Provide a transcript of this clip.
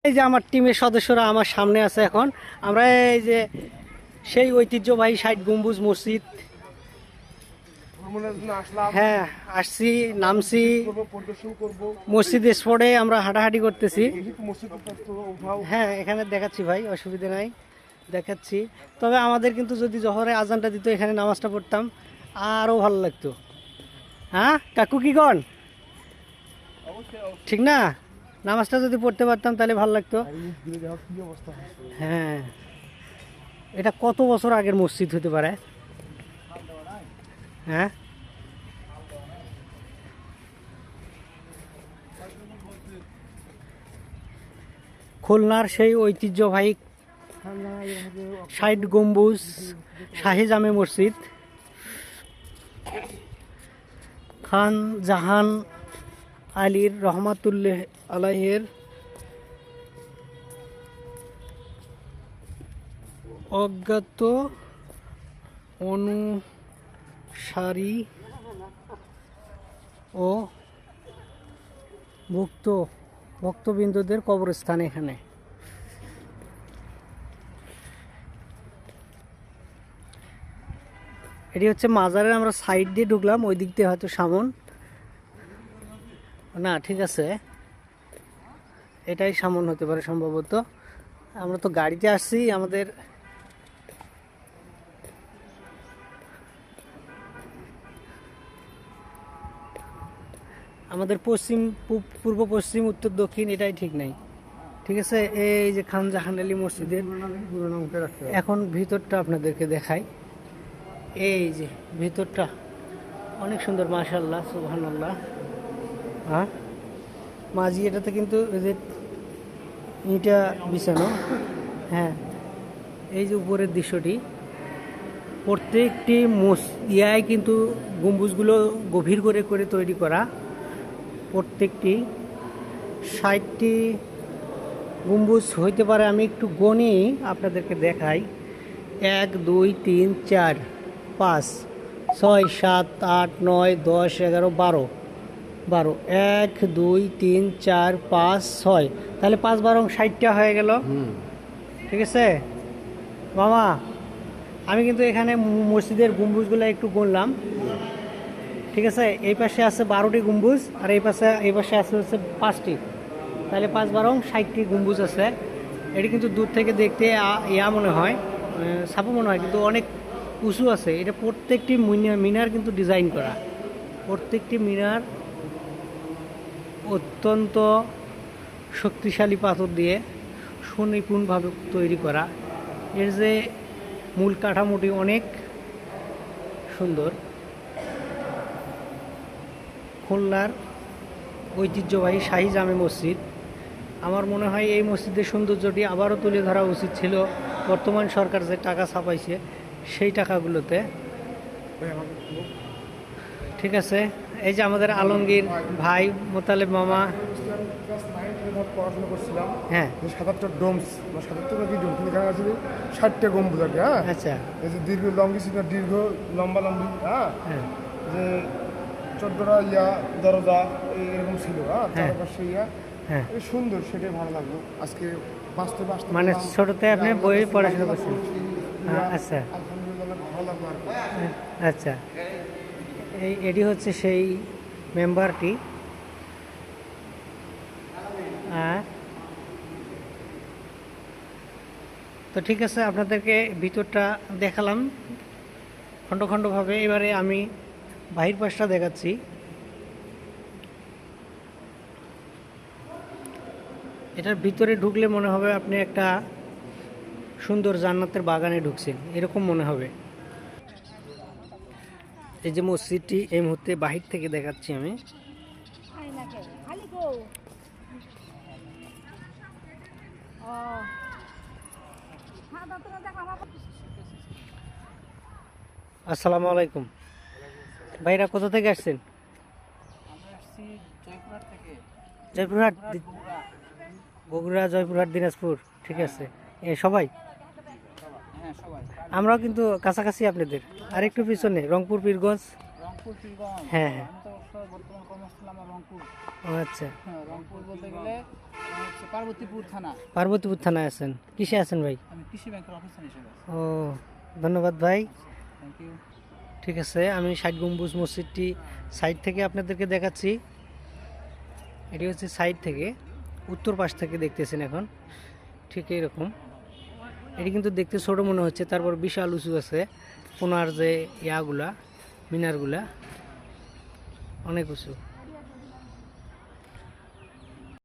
এই যে আমার টিমের সদস্যরা আমার সামনে আছে এখন। আমরা এই যে সেই ঐতিহ্যবাহী ৬০ গম্বুজ মসজিদ, হ্যাঁ আসছি, নামছি, মসজিদ স্পটে আমরা হাঁটাহাঁটি করতেছি। হ্যাঁ এখানে দেখাচ্ছি ভাই, অসুবিধা নাই, দেখাচ্ছি। তবে আমাদের কিন্তু যদি জহরে আজানটা দিত, এখানে নামাজটা পড়তাম, আরও ভালো লাগতো। হ্যাঁ কাকু কি কন, ঠিক না? নামাজটা যদি পড়তে পারতাম তাহলে ভালো লাগতো। হ্যাঁ এটা কত বছর আগের মসজিদ হতে পারে? হ্যাঁ খুলনার সেই ঐতিহ্যবাহী ৬০ গম্বুজ শাহী জামে মসজিদ, খান জাহান আলীর রহমাতুল্লাহ আলাইহির অজ্ঞাত অনুসারী ও ভক্তবৃন্দদের কবরস্থান এখানে। এটি হচ্ছে মাজারের, আমরা সাইড দিয়ে ঢুকলাম, ওই দিক দিয়ে হয়তো সামন না, ঠিক আছে এটাই সামন হতে পারে সম্ভবত। আমরা তো গাড়িতে আসছি, আমাদের পশ্চিম পূর্ব পশ্চিম উত্তর দক্ষিণ এটাই ঠিক নাই, ঠিক আছে। এই যে খান জাহান আলী মসজিদের এখন ভিতরটা আপনাদেরকে দেখাই। এই যে ভিতরটা অনেক সুন্দর, মাশাআল্লাহ সুবহানাল্লাহ। হ্যাঁ মাঝি এটাতে কিন্তু এই যে ইটা বিছানো। হ্যাঁ এই যে উপরের দৃশ্যটি, প্রত্যেকটি ইয়ায় কিন্তু গম্বুজগুলো গভীর করে করে তৈরি করা। প্রত্যেকটি ৬০টি গম্বুজ হইতে পারে, আমি একটু গণি আপনাদেরকে দেখাই। ১ ২ ৩ ৪ ৫ ৬ ৭ ৮ ৯ ১০ ১১ ১২ ১২ ১ ২ ৩ ৪ ৫ ৬, তাহলে ৫ ১২ ৬০টা হয়ে গেল, ঠিক আছে মামা। আমি কিন্তু এখানে মসজিদের গম্বুজগুলো একটু গুনলাম, ঠিক আছে। এই পাশে আছে ১২টি গম্বুজ, আর এই পাশে আছে হচ্ছে ৫টি, তাহলে ৫ ১২ ৬০টি গম্বুজ আছে। এটি কিন্তু দূর থেকে দেখতে ইয়া মনে হয়, সাপও মনে হয়, কিন্তু অনেক উঁচু আছে। এটা প্রত্যেকটি মিনার কিন্তু ডিজাইন করা, প্রত্যেকটি মিনার অত্যন্ত শক্তিশালী পাথর দিয়ে সুনিপুণভাবে তৈরি করা। এর যে মূল কাঠামোটি অনেক সুন্দর। খুলনার ঐতিহ্যবাহী শাহী জামে মসজিদ, আমার মনে হয় এই মসজিদের সৌন্দর্যটি আবারও তুলে ধরা উচিত ছিল বর্তমান সরকার যে টাকা ছাপাইছে সেই টাকাগুলোতে, ঠিক আছে। এই যে আমাদের আলমগীর ভাই, মোতালেব মামা, পড়াশোনা করছিলাম। হ্যাঁ ৭৭ ডোমস, ৭৭ নাকি ডোমস এখানে আছে ৬০টা গম্বুজ আর কি। হ্যাঁ আচ্ছা, এই যে দীর্ঘ লম্বি ছিল, দীর্ঘ লম্বা লম্বি, হ্যাঁ যে ১৪টা দরজা এরকম ছিল, হ্যাঁ চারপাশে হ্যাঁ সুন্দর, সেটাই ভালো লাগলো আজকে বাস্তবে আসতে। মানে ছোটতে আপনি বই পড়াশোনা করছেন? আচ্ছা আলহামদুলিল্লাহ ভালো লাগলো আর কি। আচ্ছা এটি হচ্ছে সেই মেম্বারটি। তো ঠিক আছে, আপনাদেরকে ভিতরটা দেখালাম খণ্ড খণ্ডভাবে। এবারে আমি বাহির পাশটা দেখাচ্ছি। এটার ভিতরে ঢুকলে মনে হবে আপনি একটা সুন্দর জান্নাতের বাগানে ঢুকছেন, এরকম মনে হবে। এই যে মসজিদটি এই মুহূর্তে বাহির থেকে দেখাচ্ছি আমি। আসসালামু আলাইকুম ভাইরা, কোথা থেকে আসছেন? জয়পুরহাট, বগুড়া, জয়পুরহাট, দিনাজপুর, ঠিক আছে। সবাই আমরাও কিন্তু কাছাকাছি আপনাদের, আর একটু পিছনে রংপুর, পীরগঞ্জ। হ্যাঁ হ্যাঁ বর্তমান কর্মস্থল আমার রংপুর। ও আচ্ছা, হ্যাঁ, রংপুর বলতে গেলে হচ্ছে পার্বতীপুর থানা। পার্বতীপুর থানায় আছেন। কিসে আছেন ভাই? আমি কৃষি ব্যাংকের অফিসার হিসেবে আছি। ও, ধন্যবাদ ভাই। Thank you. ঠিক আছে, আমি 60 গম্বুজ মসজিদটি সাইড থেকে আপনাদেরকে দেখাচ্ছি। এটি হচ্ছে সাইড থেকে, উত্তর পাশ থেকে দেখতেছেন এখন, ঠিক এইরকম। এটি কিন্তু দেখতে ছোট মনে হচ্ছে, তারপর বিশাল উঁচু আছে। কোনার যে ইয়াগুলা, মিনারগুলা অনেক উঁচু।